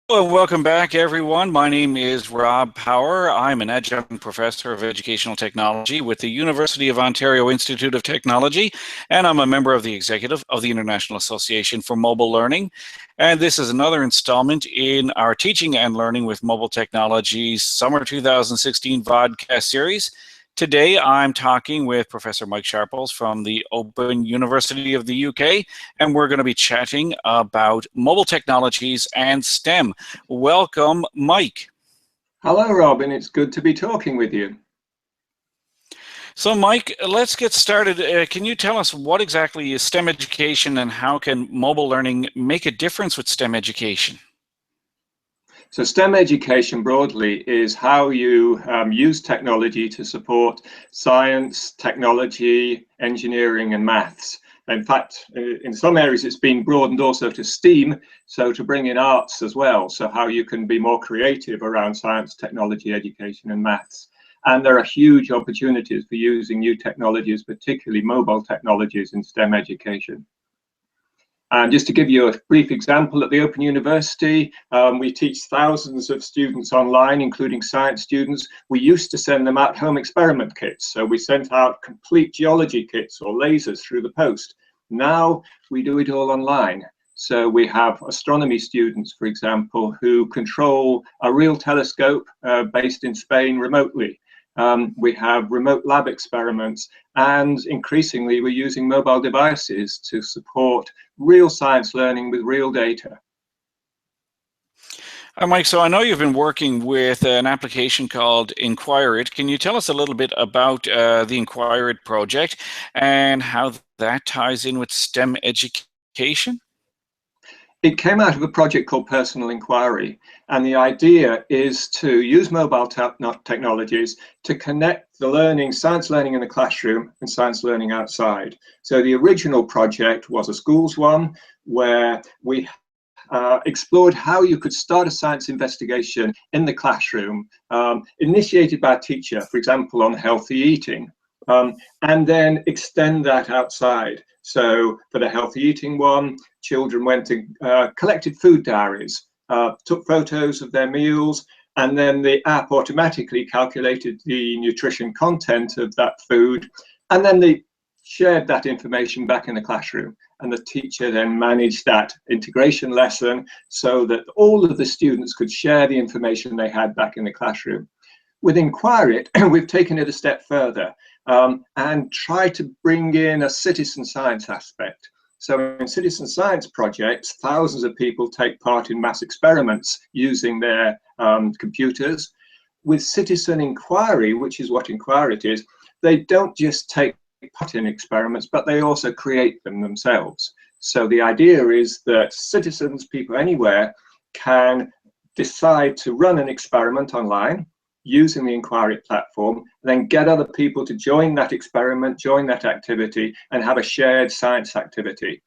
Well, welcome back, everyone. My name is Rob Power. I'm an adjunct professor of educational technology with the University of Ontario Institute of Technology, and I'm a member of the executive of the International Association for Mobile Learning. And this is another installment in our Teaching and Learning with Mobile Technologies Summer 2016 vodcast series. Today, I'm talking with Professor Mike Sharples from the Open University of the UK, and we're going to be chatting about mobile technologies and STEM. Welcome, Mike. Hello, Robin. It's good to be talking with you. So, Mike, let's get started. Can you tell us what exactly is STEM education and how can mobile learning make a difference with STEM education? So STEM education broadly is how you use technology to support science, technology, engineering, and maths. In fact, in some areas it's been broadened also to STEAM, so to bring in arts as well, so how you can be more creative around science, technology, education, and maths. And there are huge opportunities for using new technologies, particularly mobile technologies in STEM education. And just to give you a brief example, at the Open University, we teach thousands of students online, including science students. We used to send them out home experiment kits. So we sent out complete geology kits or lasers through the post. Now we do it all online. So we have astronomy students, for example, who control a real telescope based in Spain remotely. We have remote lab experiments, and increasingly we're using mobile devices to support real science learning with real data. Mike, so I know you've been working with an application called Enquire.it. Can you tell us a little bit about the Enquire.it project and how that ties in with STEM education? It came out of a project called Personal Inquiry, and the idea is to use mobile technologies to connect the learning, science learning in the classroom and science learning outside. So the original project was a schools one where we explored how you could start a science investigation in the classroom, initiated by a teacher, for example, on healthy eating. And then extend that outside. So for the healthy eating one, children went and collected food diaries, took photos of their meals, and then the app automatically calculated the nutrition content of that food, and then they shared that information back in the classroom. And the teacher then managed that integration lesson so that all of the students could share the information they had back in the classroom. With Enquire.it, we've taken it a step further and try to bring in a citizen science aspect. So in citizen science projects, thousands of people take part in mass experiments using their computers. With citizen inquiry, which is what Enquire.it is, they don't just take part in experiments, but they also create them themselves. So the idea is that citizens, people anywhere, can decide to run an experiment online using the Enquire.it platform, then get other people to join that experiment, join that activity, and have a shared science activity.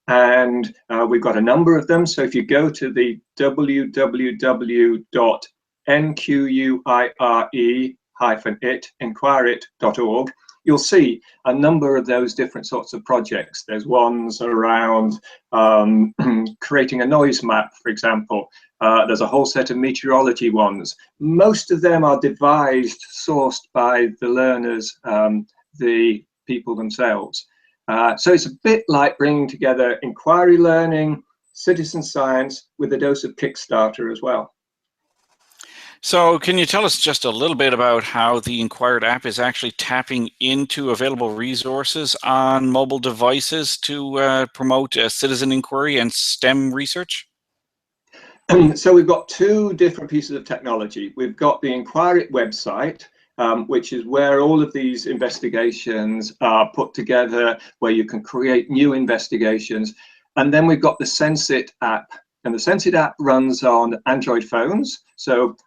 And we've got a number of them. So if you go to the www.nquire-it.org, you'll see a number of those different sorts of projects. There's ones around creating a noise map, for example. There's a whole set of meteorology ones. Most of them are devised, sourced by the learners, the people themselves. So it's a bit like bringing together inquiry learning, citizen science, with a dose of Kickstarter as well. So can you tell us just a little bit about how the Enquire.it app is actually tapping into available resources on mobile devices to promote citizen inquiry and STEM research? So we've got two different pieces of technology. We've got the Enquire.it website, which is where all of these investigations are put together, where you can create new investigations. And then we've got the Sense.it app. And the Sense.it app runs on Android phones,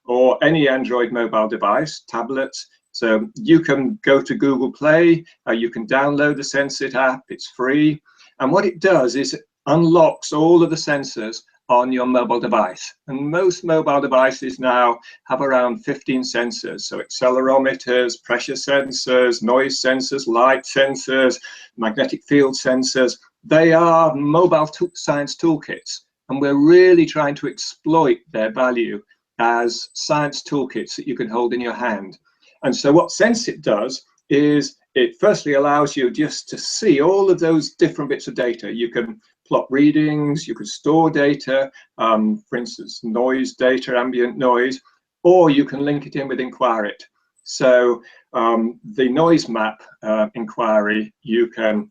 or any Android mobile device, tablets. So you can go to Google Play, you can download the Sense.it app, it's free. And what it does is it unlocks all of the sensors on your mobile device. And most mobile devices now have around 15 sensors. So accelerometers, pressure sensors, noise sensors, light sensors, magnetic field sensors. They are mobile science toolkits. and we're really trying to exploit their value as science toolkits that you can hold in your hand. And so what SenseIt does is it firstly allows you just to see all of those different bits of data. You can plot readings, you can store data, for instance, noise data, ambient noise, or you can link it in with Enquirit. So the noise map inquiry, you can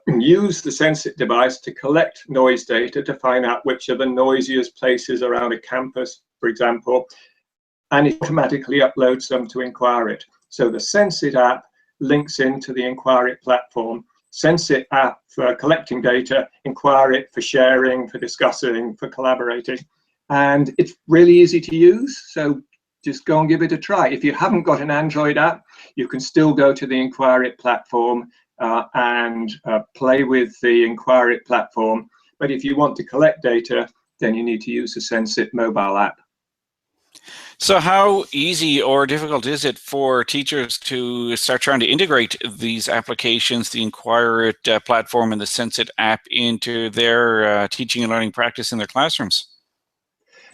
use the SenseIt device to collect noise data to find out which are the noisiest places around a campus, for example, and it automatically uploads them to Enquirit. So the SenseIt app links into the Enquirit platform. SenseIt app for collecting data, Enquirit for sharing, for discussing, for collaborating. And it's really easy to use, so just go and give it a try. If you haven't got an Android app, you can still go to the Enquirit platform and play with the Enquirit platform. But if you want to collect data, then you need to use the SenseIt mobile app. So how easy or difficult is it for teachers to start trying to integrate these applications, the Enquirit platform and the SenseIt app, into their teaching and learning practice in their classrooms?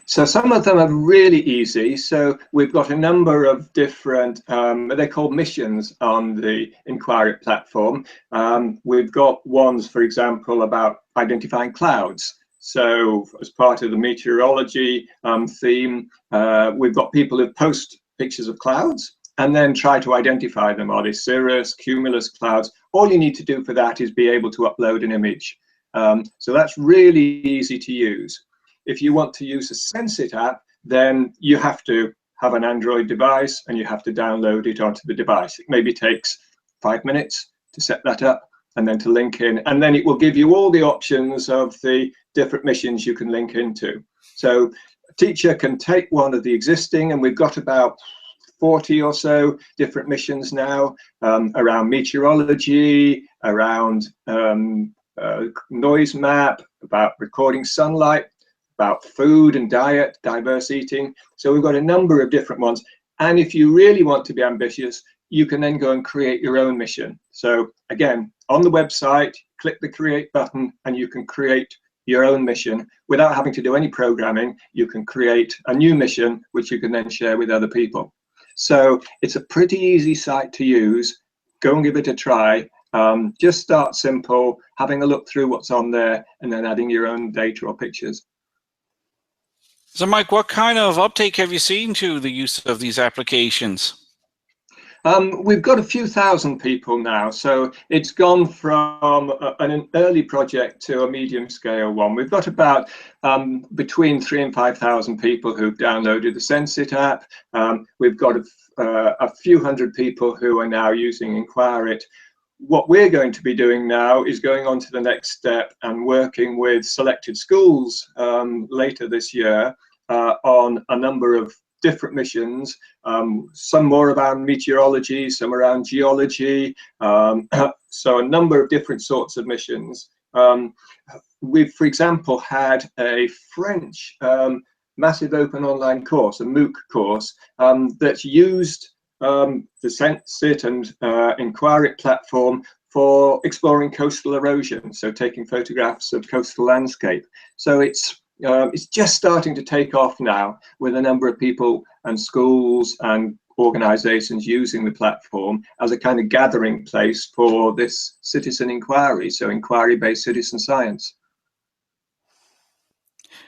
So some of them are really easy. So we've got a number of different, they're called missions on the Enquirit platform. We've got ones, for example, about identifying clouds. So as part of the meteorology theme, we've got people who post pictures of clouds and then try to identify them. Are they cirrus, cumulus clouds? All you need to do for that is be able to upload an image. So that's really easy to use. If you want to use a SenseIt app, then you have to have an Android device and you have to download it onto the device. It maybe takes 5 minutes to set that up and then to link in, and then it will give you all the options of the different missions you can link into. So a teacher can take one of the existing, and we've got about 40 or so different missions now around meteorology, around noise map, about recording sunlight, about food and diet, diverse eating. So we've got a number of different ones. And if you really want to be ambitious, you can then go and create your own mission. So again, on the website, click the create button and you can create your own mission without having to do any programming. You can create a new mission, which you can then share with other people. So it's a pretty easy site to use. Go and give it a try. Just start simple, having a look through what's on there and then adding your own data or pictures. So Mike, what kind of uptake have you seen to the use of these applications? We've got a few thousand people now, so it's gone from an early project to a medium scale one. We've got about between 3,000 and 5,000 people who've downloaded the SenseIt app. We've got a few hundred people who are now using Enquirit. What we're going to be doing now is going on to the next step and working with selected schools later this year on a number of different missions, some more around meteorology, some around geology, so a number of different sorts of missions. We've, for example, had a French massive open online course, a MOOC course, that's used the SenseIt and Enquirit platform for exploring coastal erosion, so taking photographs of coastal landscape. So it's just starting to take off now, with a number of people and schools and organizations using the platform as a kind of gathering place for this citizen inquiry, so inquiry-based citizen science.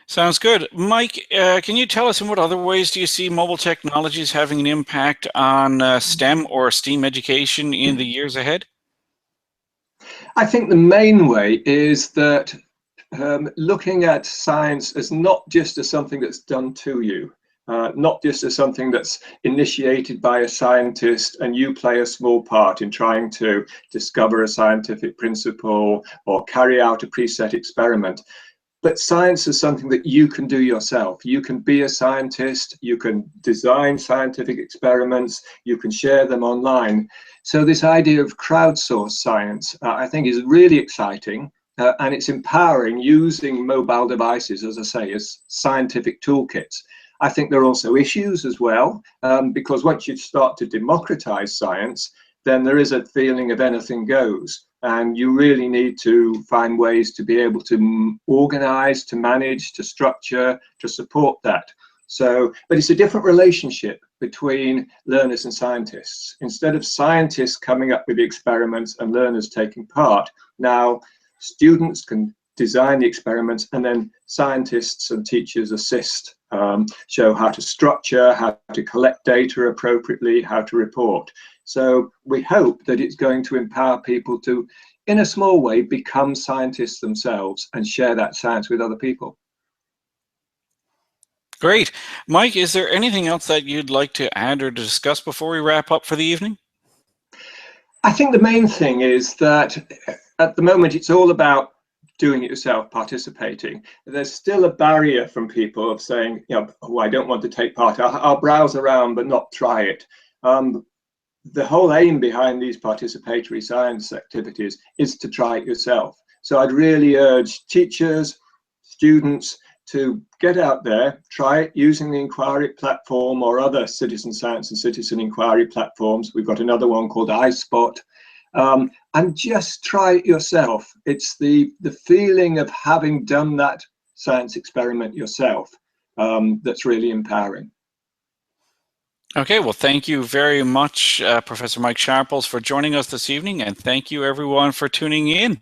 Sounds good. Mike, can you tell us in what other ways do you see mobile technologies having an impact on STEM or STEAM education in the years ahead? I think the main way is that looking at science as not just as something that's done to you, not just as something that's initiated by a scientist and you play a small part in trying to discover a scientific principle or carry out a preset experiment. But science is something that you can do yourself. You can be a scientist, you can design scientific experiments, you can share them online. So this idea of crowdsourced science, I think, is really exciting, and it's empowering using mobile devices, as I say, as scientific toolkits. I think there are also issues as well, because once you start to democratize science, then there is a feeling of anything goes. And you really need to find ways to be able to organize, to manage, to structure, to support that. So, but it's a different relationship between learners and scientists. Instead of scientists coming up with the experiments and learners taking part, now students can design the experiments, and then scientists and teachers assist, show how to structure, how to collect data appropriately, how to report. So we hope that it's going to empower people to, in a small way, become scientists themselves and share that science with other people. Great. Mike, is there anything else that you'd like to add or discuss before we wrap up for the evening? I think the main thing is that at the moment it's all about doing it yourself, participating. There's still a barrier from people of saying, you know, oh, I don't want to take part. I'll browse around but not try it. The whole aim behind these participatory science activities is to try it yourself. So I'd really urge teachers, students to get out there, try it using the Inquiry platform or other citizen science and citizen inquiry platforms. We've got another one called iSpot. And just try it yourself. It's the feeling of having done that science experiment yourself that's really empowering. Okay, well, thank you very much, Professor Mike Sharples, for joining us this evening, and thank you everyone for tuning in.